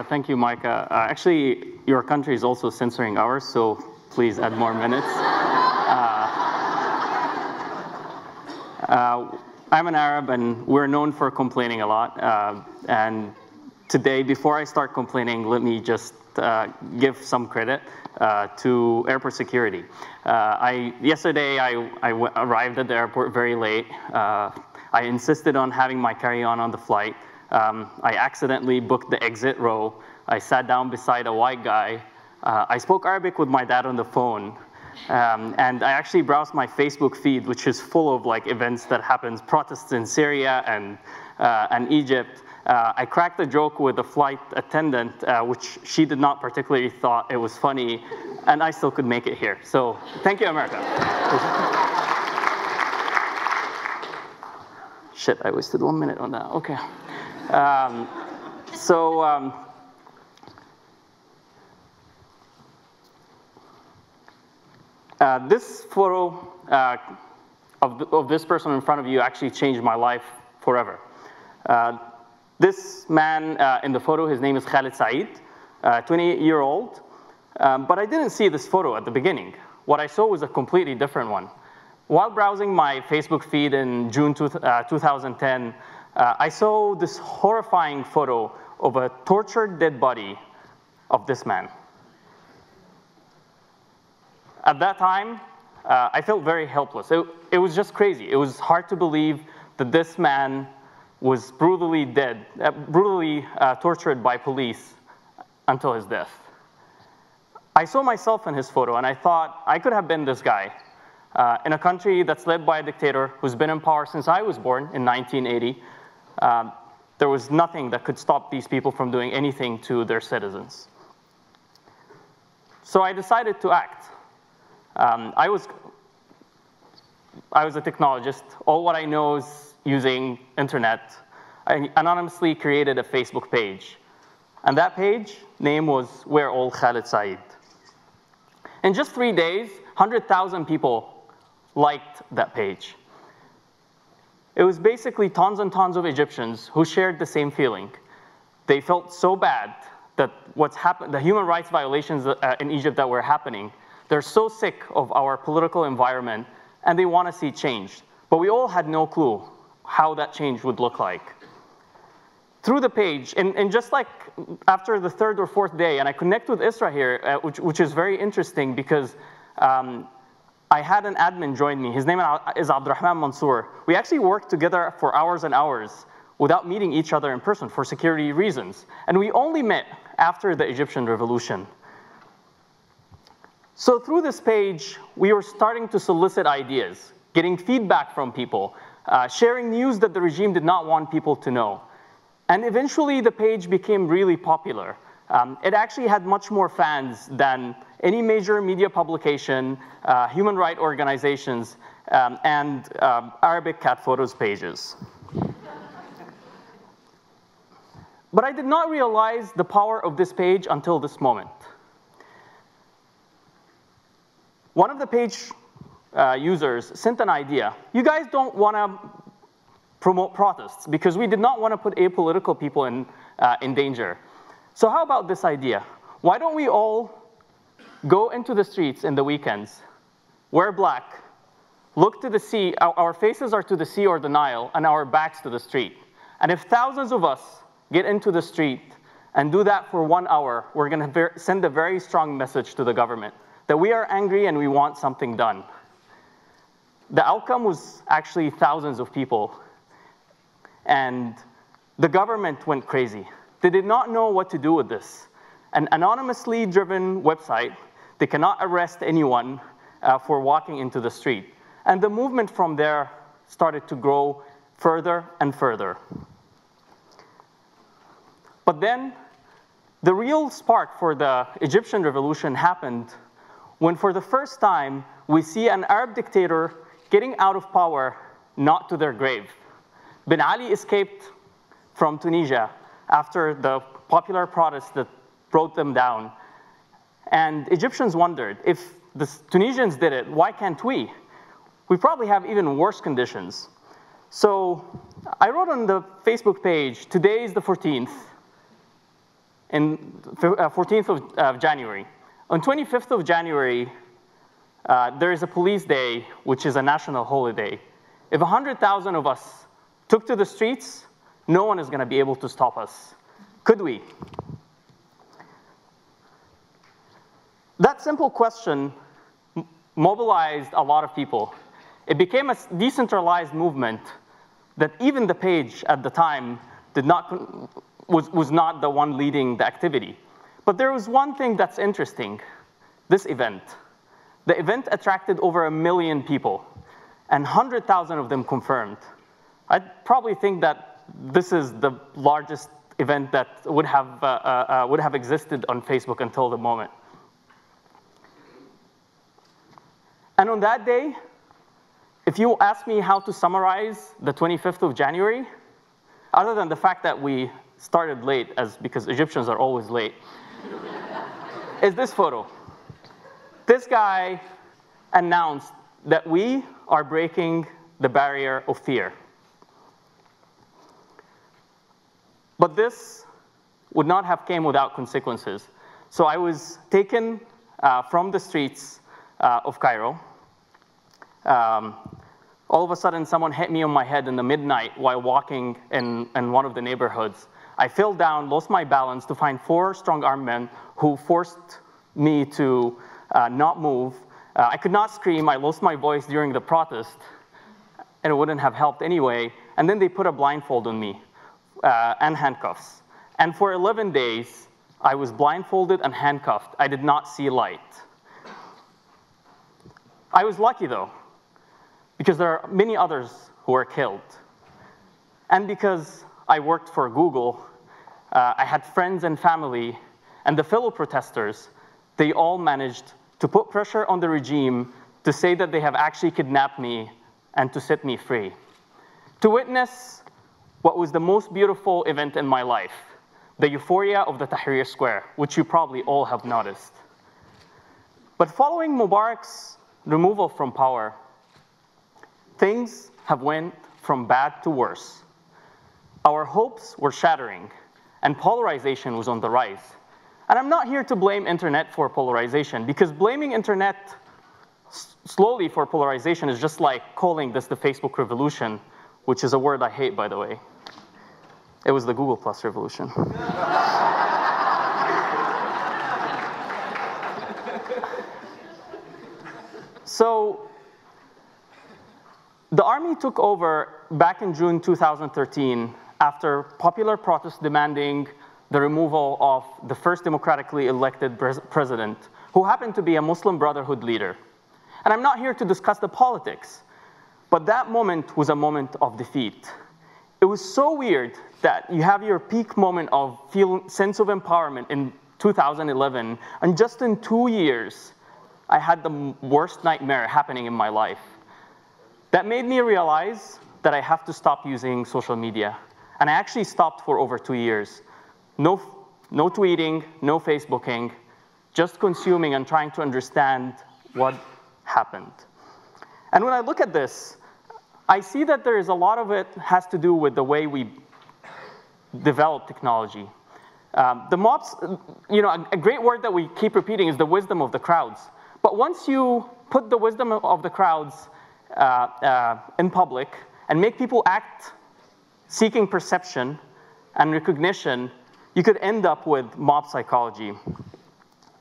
Thank you, Micah. Actually, your country is also censoring ours, so please add more minutes. I'm an Arab, and we're known for complaining a lot. And today, before I start complaining, let me just give some credit to airport security. Yesterday, I arrived at the airport very late. I insisted on having my carry-on on the flight. I accidentally booked the exit row. I sat down beside a white guy. I spoke Arabic with my dad on the phone. And I actually browsed my Facebook feed, which is full of like events that happens, protests in Syria and Egypt. I cracked a joke with a flight attendant, which she did not particularly thought it was funny, and I still could make it here. So thank you, America. Shit, I wasted 1 minute on that. Okay. This photo of this person in front of you actually changed my life forever. This man in the photo, his name is Khalid Saeed, 28-year-old. But I didn't see this photo at the beginning. What I saw was a completely different one. While browsing my Facebook feed in June 2010, I saw this horrifying photo of a tortured dead body of this man. At that time, I felt very helpless. It was just crazy. It was hard to believe that this man was brutally tortured by police until his death. I saw myself in his photo, and I thought I could have been this guy in a country that's led by a dictator who's been in power since I was born in 1980. There was nothing that could stop these people from doing anything to their citizens. So I decided to act. I was a technologist. All what I know is using internet. I anonymously created a Facebook page. And that page name was Wael Ghonim. In just 3 days, 100,000 people liked that page. It was basically tons and tons of Egyptians who shared the same feeling. They felt so bad that what's happened, the human rights violations in Egypt that were happening, they're so sick of our political environment, and they want to see change. But we all had no clue how that change would look like. Through the page, and just like after the third or fourth day, and I connect with Isra here, which is very interesting because I had an admin join me. His name is Abdurrahman Mansour. We actually worked together for hours and hours without meeting each other in person for security reasons. And we only met after the Egyptian revolution. So through this page, we were starting to solicit ideas, getting feedback from people, sharing news that the regime did not want people to know. And eventually, the page became really popular. It actually had much more fans than any major media publication, human rights organizations, and Arabic cat photos pages. But I did not realize the power of this page until this moment. One of the page users sent an idea. You guys don't want to promote protests because we did not want to put apolitical people in danger. So how about this idea? Why don't we all go into the streets in the weekends, wear black, look to the sea, our faces are to the sea or the Nile, and our backs to the street. And if thousands of us get into the street and do that for 1 hour, we're going to send a very strong message to the government that we are angry and we want something done. The outcome was actually thousands of people. And the government went crazy. They did not know what to do with this. An anonymously driven website, they cannot arrest anyone for walking into the street. And the movement from there started to grow further and further. But then, the real spark for the Egyptian revolution happened when for the first time, we see an Arab dictator getting out of power, not to their grave. Ben Ali escaped from Tunisia after the popular protests that brought them down. And Egyptians wondered, if the Tunisians did it, why can't we? We probably have even worse conditions. So I wrote on the Facebook page, today is the 14th. in 14th of January. On 25th of January, there is a police day, which is a national holiday. If 100,000 of us took to the streets, no one is going to be able to stop us. Could we? That simple question mobilized a lot of people. It became a decentralized movement that even the page at the time was not the one leading the activity. But there was one thing that's interesting, this event. The event attracted over 1 million people, and 100,000 of them confirmed. I'd probably think that this is the largest event that would have existed on Facebook until the moment. And on that day, if you ask me how to summarize the 25th of January, other than the fact that we started late, because Egyptians are always late, is this photo. This guy announced that we are breaking the barrier of fear. But this would not have came without consequences. So I was taken from the streets of Cairo. All of a sudden, someone hit me on my head in the midnight while walking in one of the neighborhoods. I fell down, lost my balance, to find 4 strong-armed men who forced me to not move. I could not scream. I lost my voice during the protest, and it wouldn't have helped anyway. And then they put a blindfold on me and handcuffs. And for 11 days, I was blindfolded and handcuffed. I did not see light. I was lucky, though, because there are many others who were killed. And because I worked for Google, I had friends and family, and the fellow protesters, they all managed to put pressure on the regime to say that they have actually kidnapped me and to set me free. To witness what was the most beautiful event in my life, the euphoria of the Tahrir Square, which you probably all have noticed. But following Mubarak's removal from power, things have went from bad to worse. Our hopes were shattering, and polarization was on the rise. And I'm not here to blame internet for polarization, because blaming internet slowly for polarization is just like calling this the Facebook revolution, which is a word I hate, by the way. It was the Google Plus revolution. So the army took over back in June 2013 after popular protests demanding the removal of the first democratically elected president, who happened to be a Muslim Brotherhood leader. And I'm not here to discuss the politics, but that moment was a moment of defeat. It was so weird that you have your peak moment of sense of empowerment in 2011, and just in 2 years, I had the worst nightmare happening in my life. That made me realize that I have to stop using social media. And I actually stopped for over 2 years. No tweeting, no Facebooking, just consuming and trying to understand what happened. And when I look at this, I see that there is a lot of it has to do with the way we develop technology. The mobs, a great word that we keep repeating is the wisdom of the crowds. But once you put the wisdom of the crowds in public and make people act seeking perception and recognition, you could end up with mob psychology.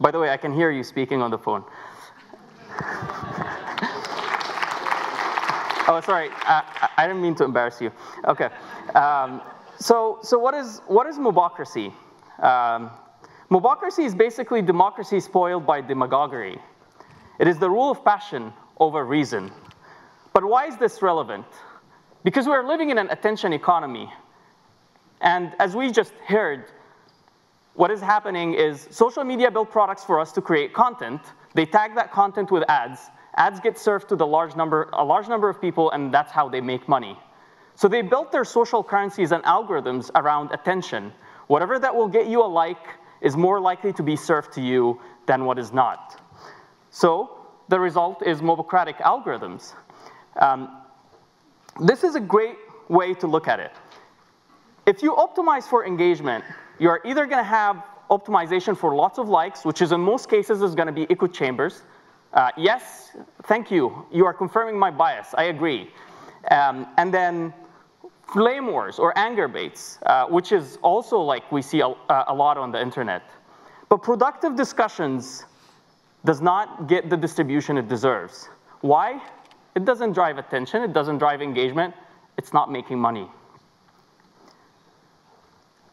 By the way, I can hear you speaking on the phone. Oh, sorry, I didn't mean to embarrass you. Okay, so what is mobocracy? Mobocracy is basically democracy spoiled by demagoguery. It is the rule of passion over reason. But why is this relevant? Because we're living in an attention economy. And as we just heard, what is happening is social media build products for us to create content. They tag that content with ads. Ads get served to a large number of people, and that's how they make money. So they built their social currencies and algorithms around attention. Whatever that will get you a like is more likely to be served to you than what is not. So the result is mobocratic algorithms. This is a great way to look at it. If you optimize for engagement, you're either going to have optimization for lots of likes, which is in most cases is going to be echo chambers. Yes, thank you. You are confirming my bias. I agree. And then flame wars or anger baits, which is also like we see a lot on the internet. But productive discussions does not get the distribution it deserves. Why? It doesn't drive attention. It doesn't drive engagement. It's not making money.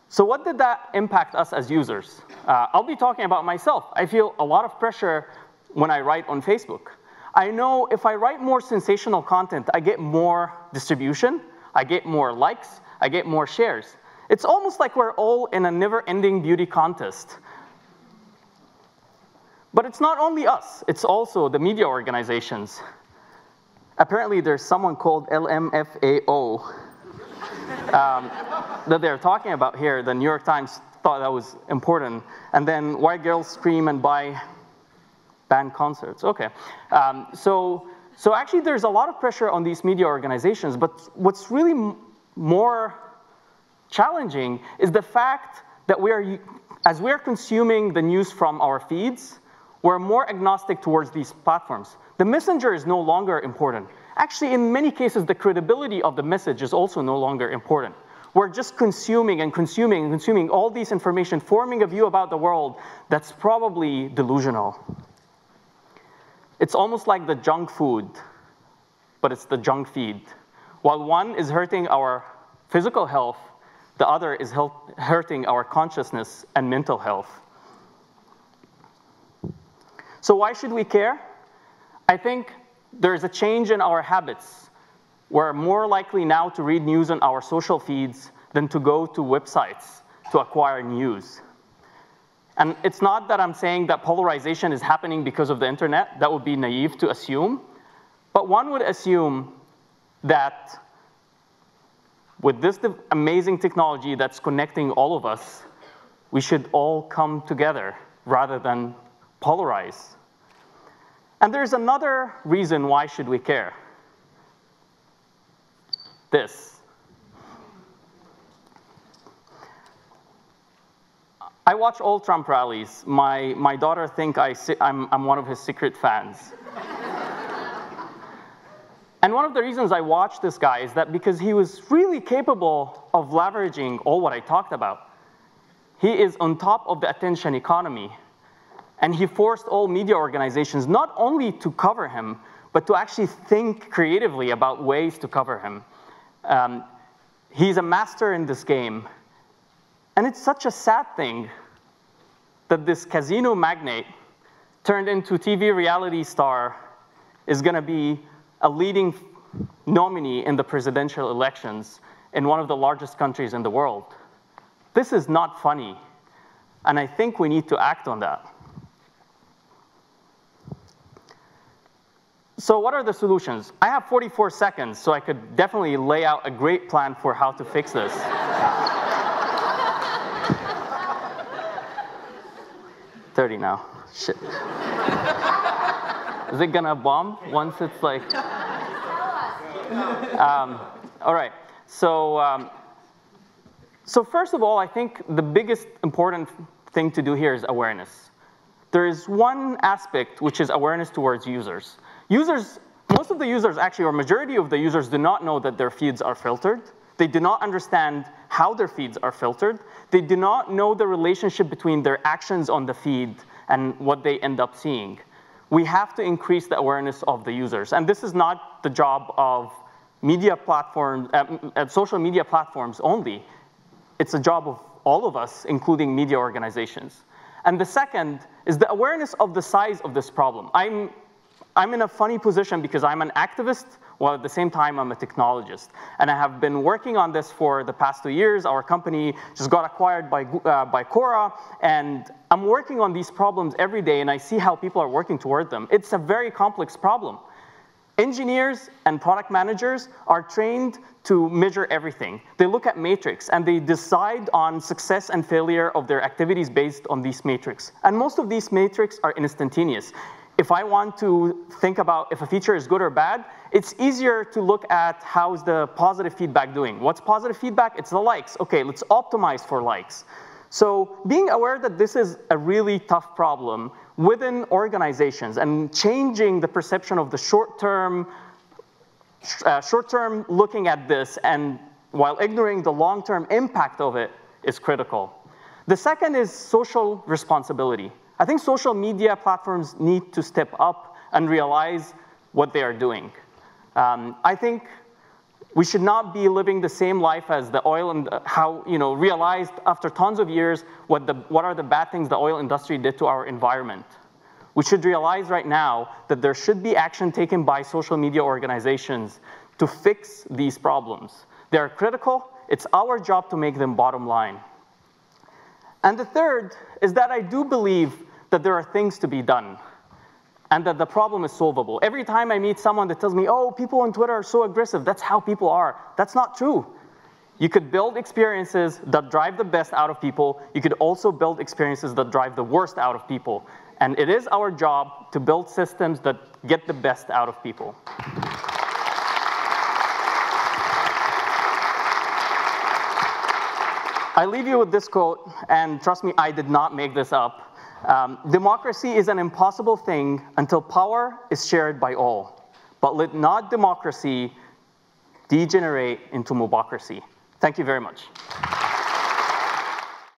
So what did that impact us as users? I'll be talking about myself. I feel a lot of pressure when I write on Facebook. I know if I write more sensational content, I get more distribution, I get more likes, I get more shares. It's almost like we're all in a never-ending beauty contest. But it's not only us, it's also the media organizations. Apparently there's someone called LMFAO that they're talking about here. The New York Times thought that was important. And then White Girls Scream and Buy Band Concerts. Okay. So actually there's a lot of pressure on these media organizations, but what's really more challenging is the fact that as we're consuming the news from our feeds, we're more agnostic towards these platforms. The messenger is no longer important. Actually, in many cases, the credibility of the message is also no longer important. We're just consuming and consuming and consuming all these information, forming a view about the world that's probably delusional. It's almost like the junk food, but it's the junk feed. While one is hurting our physical health, the other is hurting our consciousness and mental health. So why should we care? I think there's a change in our habits. We're more likely now to read news on our social feeds than to go to websites to acquire news. And it's not that I'm saying that polarization is happening because of the internet. That would be naive to assume. But one would assume that with this amazing technology that's connecting all of us, we should all come together rather than polarize. And there's another reason why should we care. This. I watch all Trump rallies. My daughter thinks I'm one of his secret fans. And one of the reasons I watch this guy is that because he was really capable of leveraging all what I talked about. He is on top of the attention economy. And he forced all media organizations not only to cover him, but to actually think creatively about ways to cover him. He's a master in this game. And it's such a sad thing that this casino magnate turned into TV reality star is going to be a leading nominee in the presidential elections in one of the largest countries in the world. This is not funny. And I think we need to act on that. So what are the solutions? I have 44 seconds, so I could definitely lay out a great plan for how to fix this. 30 now. Shit. Is it gonna bomb once it's like... all right. So first of all, I think the biggest important thing to do here is awareness. There is one aspect which is awareness towards users. Most of the users actually, or majority of the users do not know that their feeds are filtered. They do not understand how their feeds are filtered. They do not know the relationship between their actions on the feed and what they end up seeing. We have to increase the awareness of the users. And this is not the job of media platforms, social media platforms only. It's a job of all of us, including media organizations. And the second is the awareness of the size of this problem. I'm in a funny position because I'm an activist, while at the same time I'm a technologist. And I have been working on this for the past 2 years. Our company just got acquired by Quora, and I'm working on these problems every day, and I see how people are working toward them. It's a very complex problem. Engineers and product managers are trained to measure everything. They look at metrics, and they decide on success and failure of their activities based on these metrics. And most of these metrics are instantaneous. If I want to think about if a feature is good or bad, it's easier to look at how's the positive feedback doing. What's positive feedback? It's the likes. Okay, let's optimize for likes. So being aware that this is a really tough problem within organizations and changing the perception of the short-term looking at this and while ignoring the long-term impact of it is critical. The second is social responsibility. I think social media platforms need to step up and realize what they are doing. I think we should not be living the same life as the oil and how, realized after tons of years what are the bad things the oil industry did to our environment. We should realize right now that there should be action taken by social media organizations to fix these problems. They are critical. It's our job to make them bottom line. And the third is that I do believe that there are things to be done and that the problem is solvable. Every time I meet someone that tells me, oh, people on Twitter are so aggressive, that's how people are. That's not true. You could build experiences that drive the best out of people. You could also build experiences that drive the worst out of people. And it is our job to build systems that get the best out of people. I leave you with this quote, and trust me, I did not make this up. Democracy is an impossible thing until power is shared by all. But let not democracy degenerate into mobocracy. Thank you very much.